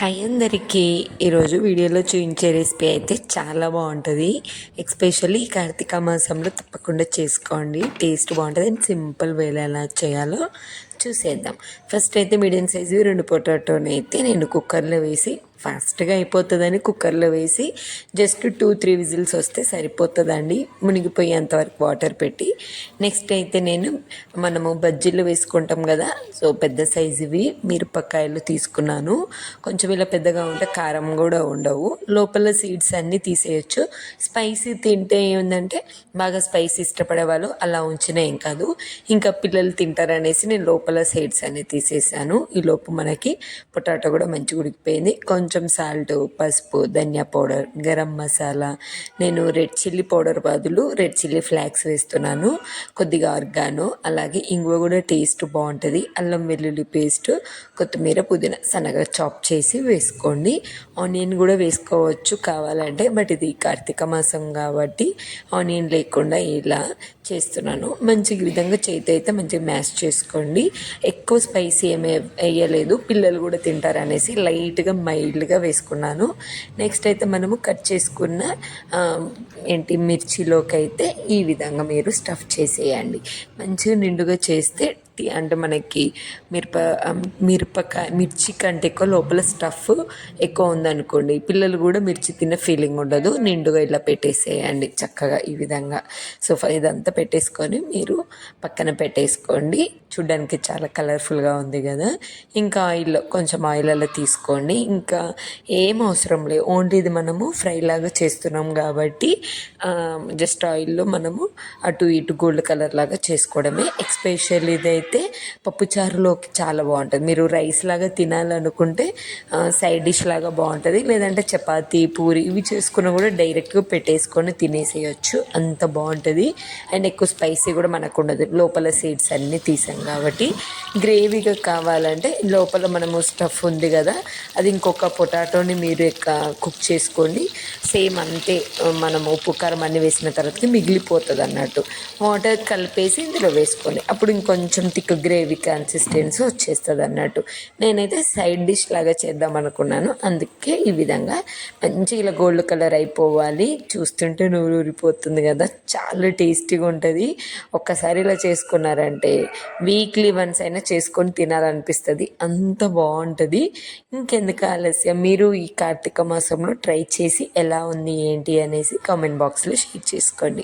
Hi అందరికీ. ఈరోజు వీడియోలో చూపించే రెసిపీ అయితే చాలా బాగుంటుంది. ఎస్పెషల్లీ ఈ కార్తీక మాసంలో తప్పకుండా చేసుకోండి. టేస్ట్ బాగుంటుంది అండ్ సింపుల్ వేలో ఎలా చేయాలో చూసేద్దాం. ఫస్ట్ అయితే మీడియం సైజు 2 పొటాటోని అయితే నేను కుక్కర్లో వేసి ఫాస్ట్గా అయిపోతుందని కుక్కర్లో వేసి జస్ట్ 2-3 విజిల్స్ వస్తే సరిపోతుందండి. మునిగిపోయేంతవరకు వాటర్ పెట్టి నెక్స్ట్ అయితే మనము బజ్జీలు వేసుకుంటాం కదా, సో పెద్ద సైజువి మిరపకాయలు తీసుకున్నాను. కొంచెం ఇలా పెద్దగా ఉంటే కారం కూడా ఉండవు. లోపల సీడ్స్ అన్నీ తీసేయచ్చు. స్పైసీ తింటే ఏముందంటే బాగా స్పైసీ ఇష్టపడే వాళ్ళు అలా ఉంచినా ఏం కాదు. ఇంకా పిల్లలు తింటారనేసి నేను లోపల సీడ్స్ అన్నీ తీసేసాను. ఈ లోపు మనకి పొటాటో కూడా మంచిగా ఉడికిపోయింది. కొంచెం సాల్ట్, పసుపు, ధనియా పౌడర్, గరం మసాలా, నేను రెడ్ చిల్లీ పౌడర్ బదులు రెడ్ చిల్లీ ఫ్లాక్స్ వేస్తున్నాను. కొద్దిగా ఆర్గానో, అలాగే ఇంగువ కూడా టేస్ట్ బాగుంటుంది. అల్లం వెల్లుల్లి పేస్ట్, కొత్తిమీర, పుదీనా సన్నగా చాప్ చేసి వేసుకోండి. ఆనియన్ కూడా వేసుకోవచ్చు కావాలంటే, బట్ ఇది కార్తీక మాసం కాబట్టి ఆనియన్ లేకుండా ఇలా చేస్తున్నాను. మంచి విధంగా చేతి అయితే మంచిగా మ్యాష్ చేసుకోండి. ఎక్కువ స్పైసీ ఏమీ వేయలేదు, పిల్లలు కూడా తింటారు అనేసి లైట్గా మైల్డ్గా వేసుకున్నాను. నెక్స్ట్ అయితే మనము కట్ చేసుకున్న మిర్చిలోకి అయితే ఈ విధంగా మీరు స్టఫ్ చేసేయండి. మంచిగా నిండుగా చేస్తే అంటే మనకి మిర్చి కంటే ఎక్కువ లోపల స్టఫ్ ఎక్కువ ఉందనుకోండి, పిల్లలు కూడా మిర్చి తిన్న ఫీలింగ్ ఉండదు. నిండుగా ఇలా పెట్టేసేయండి చక్కగా ఈ విధంగా. సో ఇదంతా పెట్టేసుకొని మీరు పక్కన పెట్టేసుకోండి. చూడ్డానికి చాలా కలర్ఫుల్గా ఉంది కదా. ఇంకా కొంచెం ఆయిల్ అలా తీసుకోండి. ఇంకా ఏం అవసరం లేదు, ఓన్లీ ఇది మనము ఫ్రై లాగా చేస్తున్నాం కాబట్టి జస్ట్ ఆయిల్లో మనము అటు ఇటు గోల్డ్ కలర్ లాగా చేసుకోవడమే. ఎస్పెషల్ ఇదైతే పప్పుచారులోకి చాలా బాగుంటుంది. మీరు రైస్ లాగా తినాలనుకుంటే సైడ్ డిష్ లాగా బాగుంటుంది. లేదంటే చపాతీ, పూరి ఇవి చేసుకున్నా కూడా డైరెక్ట్గా పెట్టేసుకొని తినేసేయచ్చు, అంత బాగుంటుంది. అండ్ ఎక్కువ స్పైసీ కూడా మనకు ఉండదు, లోపల సీడ్స్ అన్నీ తీసాం కాబట్టి. గ్రేవీగా కావాలంటే లోపల మనము స్టఫ్ ఉంది కదా, అది ఇంకొక పొటాటోని మీరు కుక్ చేసుకోండి. సేమ్ అంతే, మనము ఉప్పు కారం అన్నీ వేసిన తర్వాతకి మిగిలిపోతుంది అన్నట్టు. వాటర్ కలిపేసి ఇందులో వేసుకోండి. అప్పుడు ఇంకొంచెం థిక్ గ్రేవీ కన్సిస్టెన్సీ వచ్చేస్తుంది అన్నట్టు. నేనైతే సైడ్ డిష్ లాగా చేద్దాం అనుకున్నాను, అందుకే ఈ విధంగా మంచిగా ఇలా గోల్డ్ కలర్ అయిపోవాలి. చూస్తుంటే నూరు ఊరిపోతుంది కదా, చాలా టేస్టీగా ఉంటుంది. ఒక్కసారి ఇలా చేసుకున్నారంటే వీక్లీ వన్స్ అయినా చేసుకొని తినాలనిపిస్తుంది, అంత బాగుంటుంది. ఇంకెందుకు ఆలస్యం, మీరు ఈ కార్తీక మాసంలో ట్రై చేసి ఎలా ఉంది ఏంటి అనేసి కామెంట్ బాక్స్లో షేర్ చేసుకోండి.